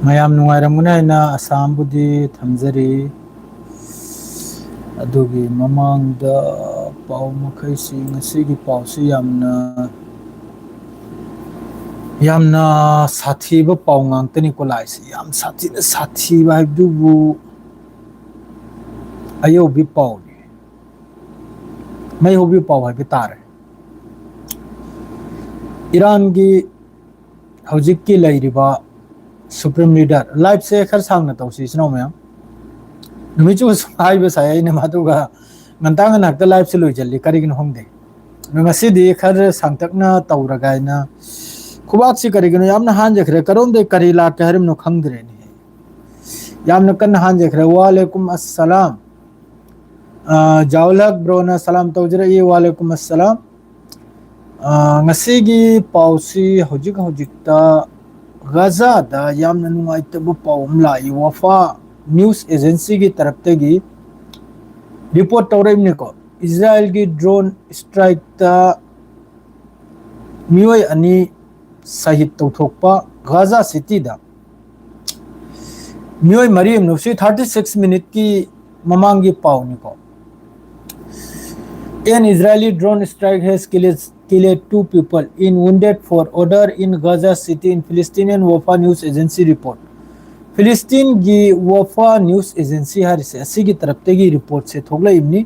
ꯃꯌꯥꯝ ꯅꯨꯡꯉꯥꯏꯔꯝꯒꯅꯤ ꯍꯥꯏꯅ ꯑꯁꯥꯝꯕꯨꯗꯤ ꯊꯝꯖꯔꯤ ꯑꯗꯨꯒꯤ ꯃꯃꯥꯡꯗ ꯄꯥꯎ ꯃꯈꯩꯁꯤ ꯉꯁꯤꯒꯤ ꯄꯥꯎꯁꯤ ꯌꯥꯝꯅ ꯁꯥꯊꯤꯕ ꯄꯥꯎ ꯉꯥꯛꯇꯅꯤꯀꯣ ꯂꯥꯛꯏꯁꯤ ꯌꯥꯝ ꯁꯥꯊꯤꯅ ꯁꯥꯊꯤꯕ ꯍꯥꯏꯕꯗꯨꯕꯨ ꯑꯌꯧꯕꯤ ꯄꯥꯎꯅꯤ ꯃꯩ ꯍꯧꯕꯤ ꯄꯥꯎ ꯍꯥꯏꯕ ꯇꯥꯔꯦ ꯏꯔꯥꯟꯒꯤ ꯍꯧꯖꯤꯛꯀꯤ ꯂꯩꯔꯤꯕ ꯁꯨꯄ꯭रीम लीडर लाइफ से खर सांगना तौसी इचनाव मयाम नुमिचु हाइबे साय आइना मादुगा ngantang nakta life se loi jalli karigin hongde ngasi di khar sangtakna tawragaina khubak si karigin yamna hanje khre karom de kari la ke harim no khangdre ni yamna kan hanje khre wa alaikum assalam jawlak bro na salam tawjira ye wa alaikum assalam ngasi gi pausi hojik hojikta gaza da yamna nungaitaba pawm lai wafa news agency gi taraptagi report tawraimne ko Israel gi drone strike ta mioi ani sahid tawthokpa Gaza city da mioi mari no 36 minute ki mamang gi pawni ko an Israeli drone strike has killed 2 people in wounded 4 order in Gaza city in Palestinian Wafa news agency report Palestine gi Wafa news agency harise asigi taraptegi report se thogla imni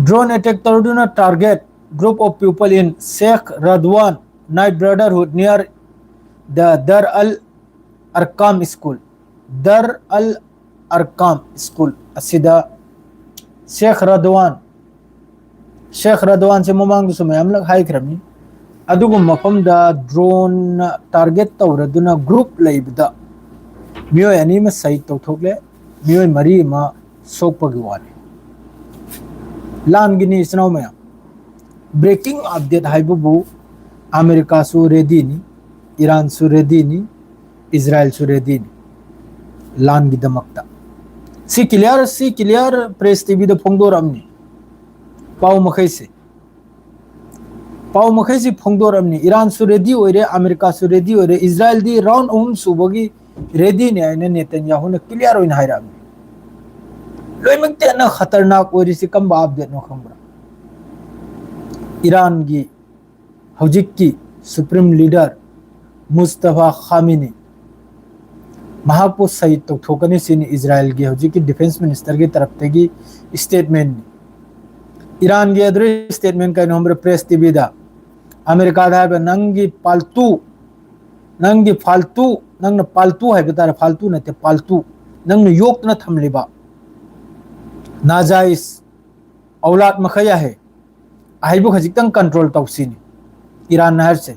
drone attack tarduna target group of people in Sheikh Radwan Night Brotherhood near the Dar al Arqam school Dar al Arqam school asida Sheikh Radwan se mamang du sumayam lag hai kramni adugu mafam da drone target tawraduna group laibda mioi ani ma sai tawthokle mioi mari ma sokpagi wani lan gini isnaw maya breaking update haibubu America su ready ni Iran su ready ni Israel su ready ni lan gi damakta si clear press tv da phongdor amni pau makhai si phongdor amni Iran su ready oire America su ready oire Israel di round subagi ready ne aina Netanyahu na clear oina haira loimekte na khatarnak oiri si kamba update no khambra Iran gi hojikki supreme leader Mustafa Khamenei mahakpo sai tokthokani sini Israel gi hojikki defense minister gi taraftagi statement ni Iran gi adre statement kai nombre press tv da America da ba nangi faltu nangna paltu hai betara faltu na te paltu nangna yok na thamliba najais औलाद मखया है आइबु खजितंग control तौसिनी Iran नहर से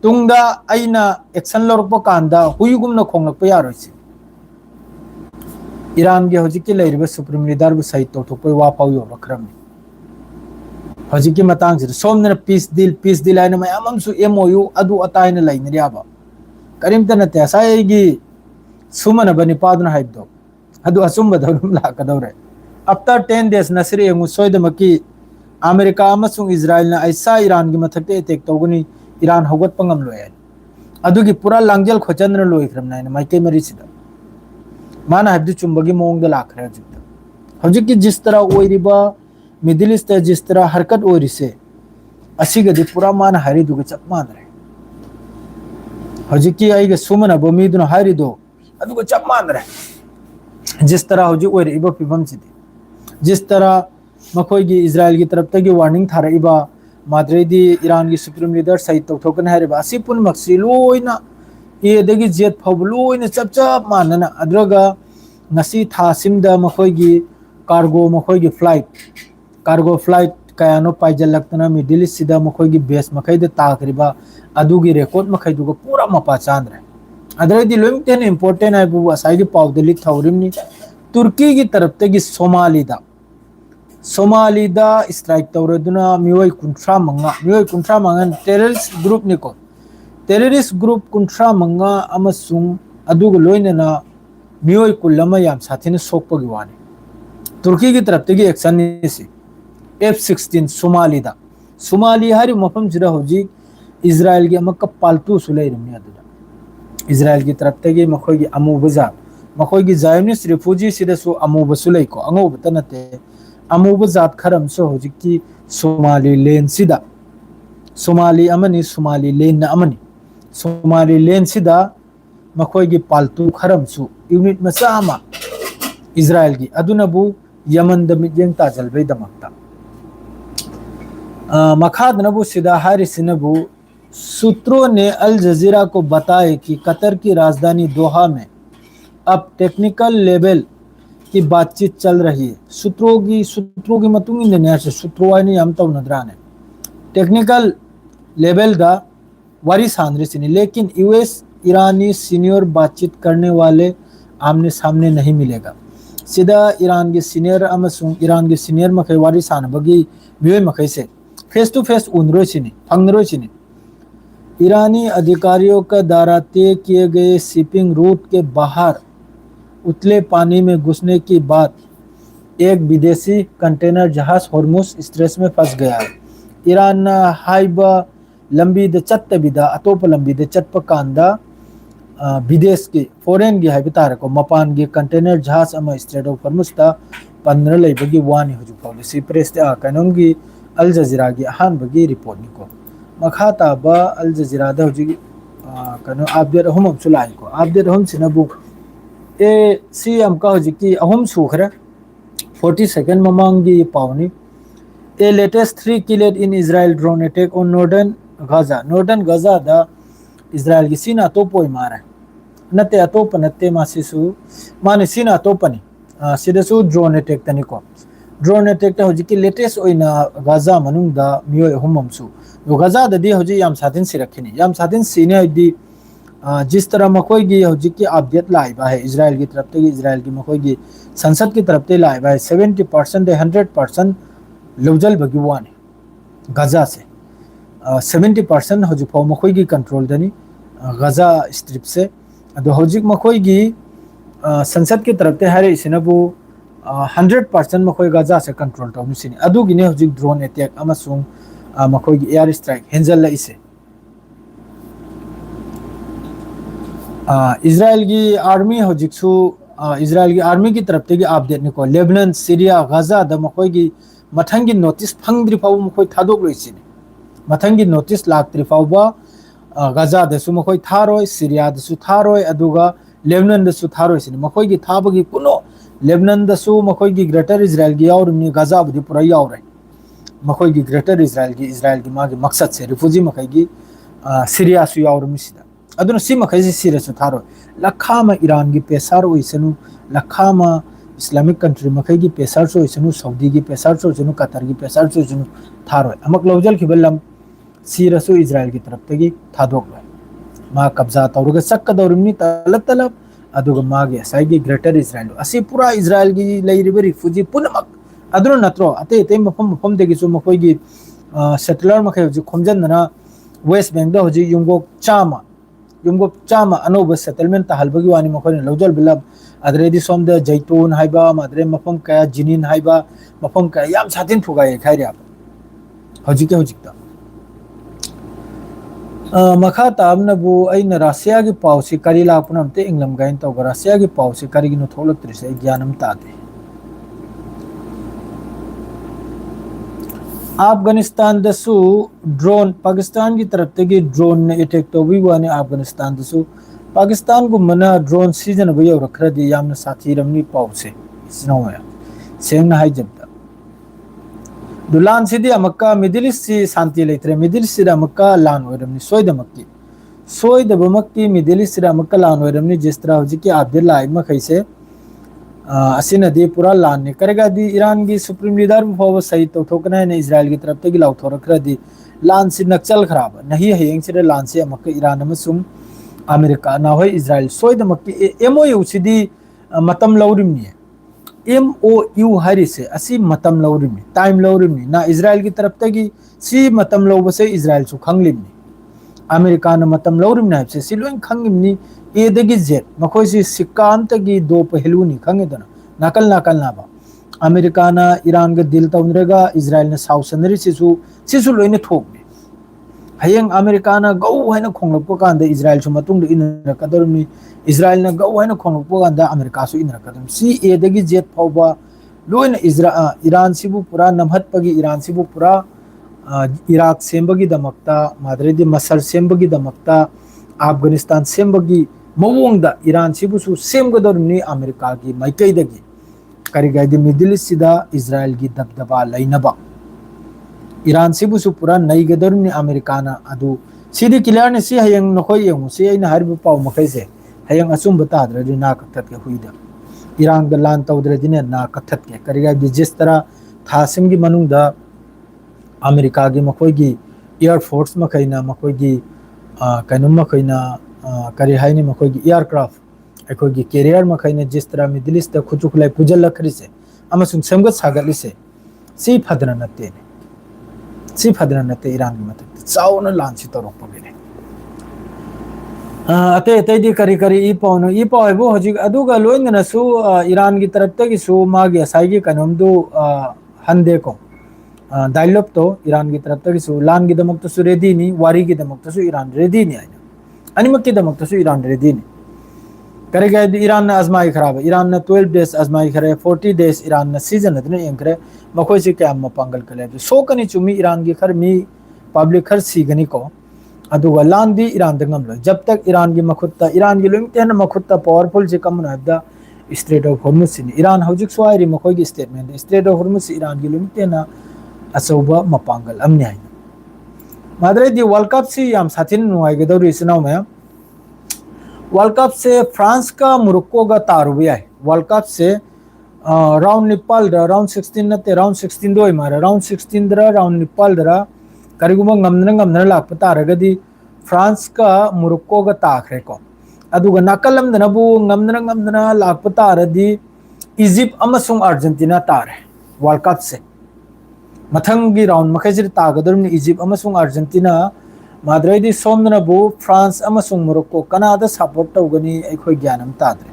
तुंगदा आइना action लौरप कांदा हुयुगुमना खोंगलप यारोइसे Iran के हजिकी लेरिबा supreme leader बु सही तौथोप वा पाउ यो रखरमनी हजिकी मतंग से सोमने पीस डील आइना मयामसु एमओयू अदु अताइना लाइनरियाबा करीमतन तेसाएगी सुमन बनि पादुना हाइबदो अदु असुमबदुम लाकदौरे after 10 days nasiri engu soidamaki America amasung Israel na aisa Iran gi mathakte attack toguni Iran hogot pangam loya adugi pura langjal khochandra loi khramna na maike mari sida mana habdu chumbagi mong da lakhra jukta hojiki jis tarah oiriba middle east ta jis tarah harkat orise asiga di pura mana hari duga chap madre hojiki aiga sumana bomiduna hari do aduga chap madre jis tarah hoji oiri iba pibam sidi जिस तरह मखोई की Israel की तरफ तक warning था रही बा माद्रेदी Iran की सुप्रीम लीडर सही तौथोकन है बा असि पुन मक्सी लोइना ये दगी जेट फब लोइना चप चप मानना अद्रगा नसी था सिमदा मखोई की कार्गो फ्लाइट कयानो पाइजल लगतना मिडिल ईस्ट सिदा मखोई की बेस मखई दे ताकरिबा अदुगी रिकॉर्ड मखई दुगा पूरा मपा चांद रहे अद्रदी लोइमतेन इंपोर्टेंट है बु असाई की पाव दिली थौरिमनी तुर्की की तरफ तक सोमालीदा स्ट्राइक तौरदुना मियोय कुंट्रा मंगा टेररिस्ट ग्रुप कुंट्रा मंगा अमसुंग अदुग लोइनना मियोय कुलमा याम साथिन सोकपगी वानी तुर्की की तरफ तक एक्शन निसी F-16 सोमाली हारी मफम जिरा होजी इजराइल की अमक पालतू सुलै रमी अदुदा इजराइल की तरफ तगी मखोगी अमूब जात मखोगी जायनिस रिफ्यूजी सिदसु अमूब सुलैको अंगोब तनते अमूब जात खरम सो होजिकी सोमाली लेन सिदा सोमाली अमनी सोमाली लेन अमनी सोमाली लेन सिदा मखोगी पालतू खरम सु यूनिट मचा अमा इजराइल की अदुनबु यमन द मिजेंग ताजलबे दमक्ता मखादनबु सिदा हारिसिनबु सूत्रों ने अल जजीरा को बताया कि कतर की राजधानी दोहा में अब टेक्निकल लेवल की बातचीत चल रही है। सूत्रों की मतुंगी ने से सूत्रों ने हम तो नदराने टेक्निकल लेवल दा वारी सांद्रे सिनी, लेकिन यूएस ईरानी सीनियर बातचीत करने वाले आमने सामने नहीं मिलेगा। सीधा ईरान के सीनियर अमसुंग ईरान के सीनियर मखै वारी सानबगी मियोय मखै से फेस टू फेस उनरो सिनी फंगरो सिनी। ईरानी अधिकारियों का द्वारा तय किए गए शिपिंग रूट के बाहर उतले पानी में घुसने की बात एक विदेशी कंटेनर जहाज हॉर्मुज स्ट्रेस में फंस गया है। ईरान हाइबा लंबी द चत्त बिदा अतोप लंबी द चत्प कांदा विदेश के फॉरेन की हाइबा तारको मपान के कंटेनर जहाज अमा स्ट्रेट ऑफ हॉर्मुज ता 15 लेबगी वानी हुजु फाउले सी प्रेस ता कानोंगी अल जजीरा की अहान बगी रिपोर्ट निको मखा ताबा अल जजीरा दा हुजि कनो अपडेट अहम अमसुलाई को अपडेट अहम सिनबु ए सी अमका हुजि की अहम सुखरे 40 सेकंड ममांगी पावनी ए latest 3 killed in Israel drone attack on northern Gaza दा इजराइल की सीना तो पोई मारा नते अतोप नते मासिसु माने सीना तो पनी सिदसु ड्रोन अटैक तनिको ड्रोन अटैक ता होजी की लेटेस्ट ओइना गाजा मनुंग दा मियो हममसु यो गाजा ददी होजी याम साथिन सिरखिनी याम साथिन सीने दी जिस तरह मकोई की होजी की अपडेट लाइबा है इजराइल की तरफ से इजराइल की मकोई की संसद की तरफ से लाइबा है 70% 100% लौजल बगीवान गाजा से 70% होजी फो मकोई की कंट्रोल दनी गाजा स्ट्रिप से अदो होजी मकोई की संसद की तरफ से हरे इसिनबु 100% मकोई गाजा से कंट्रोल तौनु सिनी अदु गिने होजी ड्रोन अटैक अमसुंग मकोई की एयर स्ट्राइक हेंजल ला इसे इजराइल की आर्मी होजिक्सु इजराइल की आर्मी की तरफ से अपडेट निको लेबनान सीरिया गाजा द मकोई की मथंगी नोटिस फंगद्रि फाव मकोई थादोक लइसिनी मथंगी नोटिस लाक्त्रि फावबा गाजा दसु मकोई थारोय सीरिया दसु थारोय अदुगा लेबनान दसु थारोय सिनी मकोई की थाबगी कुनो लेबनान दसु मकोई की ग्रेटर इजराइल की यावरनी गाजा बुदि पुरा यावरै मकोई की ग्रेटर इजराइल की मागी मकसद से रिफ्यूजी मकोई की सीरिया सु यावरमी सिदा अदुन सी मखै सिरसु थारो लखामा ईरान की पेसार ओइसनु लखामा इस्लामिक कंट्री मखै की पेसार सो ओइसनु सऊदी की पेसार सो ओइसनु कतर की पेसार सो ओइसनु थारो अमक लौजल की बलम सिरसु इजराइल की तरफ तगी थादोक मा कब्जा तौरग सक्क दौरमनी तलब तलब अदुग मागे साइगी ग्रेटर इजराइल असी पूरा इजराइल की लैरिबे रिफ्यूजी पुनमक अदुन नत्रो अते ते मफम देगी सो मखै की सेटलर मखै जो खोमजनना वेस्ट बैंक द होजी युंगो चामा अनोब सेटलमेंट हलबगी वानी मखोन लौजल बिलब अदरेदी सोम द जैतून हाइबा मदरे मफम का जिनिन हाइबा मफम का याम साथिन फुगाय खाइरिया हजिके हजिकता मखा ताबनबु अइन रशिया की पाउसी करी लापनमते इंग्लम गाइन तो रशिया की पाउसी करी गिनो थोलक्त्रिसे ज्ञानम ताते अफगानिस्तान दसु ड्रोन पाकिस्तान की तरफ से ड्रोन ने अटैक तो भी हुआ ने अफगानिस्तान दसु पाकिस्तान को मना ड्रोन सीजन भैया रखरा दी यामना साथी रमनी पाउ से स्नोया सेंग हाई जबदा दुलान सिदी अमक्का मिडिल ईस्ट से शांति लेत्रे मिडिल ईस्ट अमक्का लान वरमनी सोय दबमक्की मिडिल ईस्ट अमक्का लान वरमनी जिस तरह होजी कि अब्दुल लाइम कैसे असिनदी पूरा लान करेगा दी ईरान की सुप्रीम लीडर फाव सही तो ठोकना है इजराइल की तरफ तक लाउ थोरखरदी लान से नक्सल खराब नहीं हयेंग से लान से अमक ईरान अमसुंग अमेरिका ना होय इजराइल सोयदमक्की एमओयू सिदी मतम लौरिमनी एमओयू हरि से असि मतम लौरिमनी टाइम लौरिमनी ना इजराइल की तरफ तक सी मतम लौबसे इजराइल सु खंगलिमनी अमेरिका न मतम लौरिमनी है से लोइन खंगिमनी एदगी जेट मखोय से सिक्कांत की दो पहलुनी खंगेदना नाकल नाबा अमेरिका ना ईरान के दिल तौनरेगा इजराइल ने साउथ सनरी सिसु लोइने थोकने hayeng America na go haina khonglok kan da Israel su matung da inra kadormi Israel na go haina khonglok kan da America su inra kadom si e dagi jet phawba loina Israel Iran sibu pura namhat pagi Iran sibu pura Iraq sembagi damakta madredi Masar sembagi damakta Afghanistan sembagi mawong da Iran sibu su semgadormi America gi maikai dagi karigai di Middle East sida Israel gi dabdaba lainaba Iran sibu su pura nai gadorni Americana adu sidi clear ne si hayang nokoi yeng si ai na harbu pau makai se hayang asum bata dra di na kathat ke huida Iran ga lan taw dra dine na kathat ke kariga di jis tara thasim gi manung da America gi makoi gi air force makai na makoi gi kanum makai na kari haini makoi gi aircraft akoi gi carrier makai na jis tara Middle East da khuchuk lai pujal lakhri se amasung semgat sagali se si phadra na te si phadra na te Iran gi matak chauna lan si torok pagile ate di kari kari i pau bo hoji aduga loin na su Iran gi taraf ta gi su ma gi asai gi kanom du hande ko dialogue to Iran gi taraf ta gi su lan gi damak to su ready ni wari gi damak to su Iran ready ni aina ani mak gi damak to su Iran ready ni kare ga Iran na azmai kharab Iran na 12 days azmai khare 40 days Iran na season adne engkre makoi se kya ma pangal kale so kani chumi Iran gi khar mi public khar si gani ko aduga lan di Iran da ngam lo jab tak Iran gi makhutta Iran gi lung ten makhutta powerful je kam na da Strait of Hormuz ni Iran hojik swairi makoi gi statement Strait of Hormuz Iran gi lung ten na asoba mapangal amni hai madre di World Cup si yam satin nuai ge dori sinau me World Cup से France का Morocco का तारुबे है world cup से round Nepal दा round 16 नते round 16 दो मारा round 16 दरा round निपाल दरा करिगुमा ngamna lak pata ragadi France का मोरक्को का ताखरे को अदुगा नाकलम दनबु ngamna lak pata radi Egypt अमसुंग अर्जेंटीना तारे वर्ल्ड कप से मथंगी राउंड मखैजिर तागदरम इजिप्ट अमसुंग अर्जेंटीना माद्रेदी सोमनबु फ्रांस अमसुंग मोरक्को कनाडा सपोर्ट तौगनी अखोय ज्ञानम ताद्रे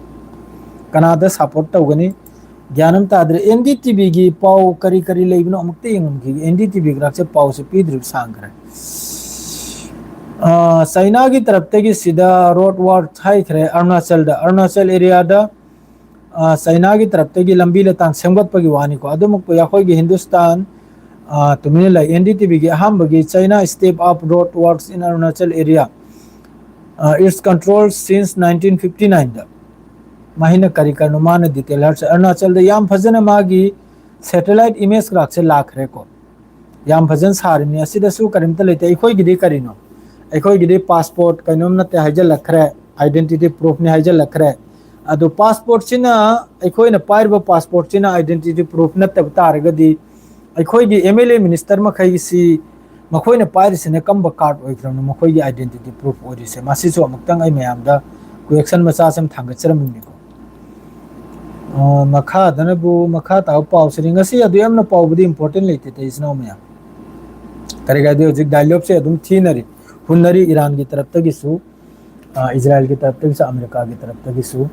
कनाडा सपोर्ट तौगनी ज्ञानम ताद्रे एनडीटीवी गी पाउ करी करी लेबनो अमुक्ते यंगम गी एनडीटीवी ग्राक से पाउ से पीद्रिब सांगरे चाइना की तरफ ते सीधा रोड वार थाई खरे अरुणाचल एरिया दा चाइना की तरफ ते लंबी लतान सेमगत पगी वानी को अदुमुक याखोय गी हिंदुस्तान तुमने एनडीटीवी की अहमबगी China step up road works in Arunachal area it's control since 1959 दा माहिना करी करनो मान डिटेल हर अरुणाचल दा याम फजन मागी सैटेलाइट इमेज ग्राक से लाख रे को याम फजन सारिनी असिदसु करिमत लेते अखोय गिदि करिनो अखोय गिदि पासपोर्ट कइनोम नते हाइजल लखरे आइडेंटिटी प्रूफ ने हाइजल लखरे अदो पासपोर्ट सिना अखोय न पाइरबो पासपोर्ट सिना आइडेंटिटी प्रूफ नते तारगदी अखोई एमएलए मिनिस्टर मखई सी मखोइना पाइरिसिने कम कार्ड ओइख्रम मखोई आइडेंटिटी प्रूफ ओरिसे मासिसो अमुक्तंग आई मयामदा क्वेश्चन मचा सम थांगचरमनिको मखा दनबु मखा ताव पाव सिरिंगसी अदु यमना पावबुदी इंपोर्टेंट लेते ते इसनो मया करेगा दे जिक डायलॉग से अदुम थीनरी हुनरी ईरान की तरफ तगिसु इजराइल की तरफ तगिसु अमेरिका की तरफ तगिसु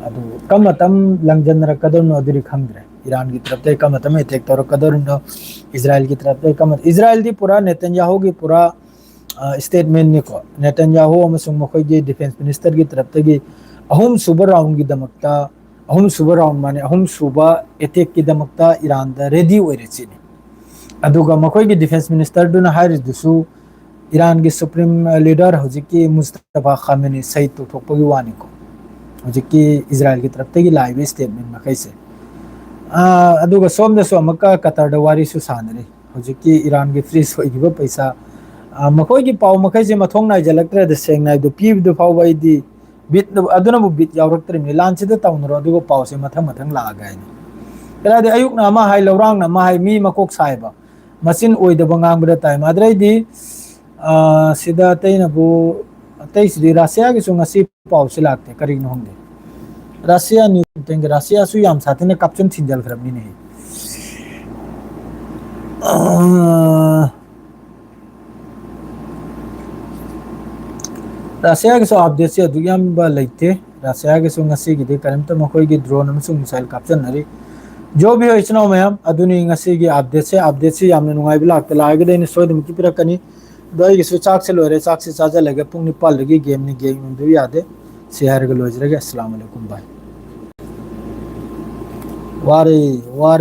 अदु कम मतम लंगजन रकदन अदुरी खंगरे ईरान की तरफ ते कम तमे टेक तोर कदर इजराइल की तरफ ते कम इजराइल दी पूरा नेतन्याहू की पूरा स्टेटमेंट ने को नेतन्याहू अमसुंग मखोय की डिफेंस मिनिस्टर की तरफ ते अहुम सुबर राउंड की दमकता अहुम सुबर राउंड माने अहुम सुबा अटैक की दमकता ईरान दा रेडी ओइरे चिनी अदुगा मखोय की डिफेंस मिनिस्टर दुना हाइर दुसु ईरान की सुप्रीम लीडर होजिकी मुस्तफा खामेनी सही तो थोपगी वानी को होजिकी इजराइल की तरफ ते लाइव स्टेटमेंट मखै से अदुगा सोमदसु अमका कतर द वारी सु सानरे होजिकी ईरान की फ्रीज होइगिबो पैसा मखोय की पाव मखै से मथोंग नाय जलक्त्रे द सेंग नाय दो पीब दो पाव बाय दी बिट अदुना बु बिट यावरक्त्रे मी लांच द ताउनरो अदुगा पाव से मथंग मथंग लागाय कला दे अयुक ना मा हाय लौरांग ना मा हाय मी मकोक सायबा मसिन ओइ द बंगांग बद ताय माद्रै दी सिदा तैनबु तैसदी रशिया की सुंगसी पाव से लागते करिग न होंगे रशिया न्यू तेंगे रशिया सु याम साथने कैप्चन थिंजल खरबनी नहीं रशिया के सो अपडेट से दुयाम बा लेते रशिया के सो ngasi gi de karam ta makoi gi drone amsung missile capture nari जो भी हो इसनो मैम अदुनी ngasi gi update से yamna nungai bilak ta laga de ni soidum ki pirakani दो चाक से लोरे चाक से चाचा लगे पुंग निपाल लगी गेम नि गेम भी यादे शेयर के लोजरे के अस्सलाम वालेकुम भाई वारे वारे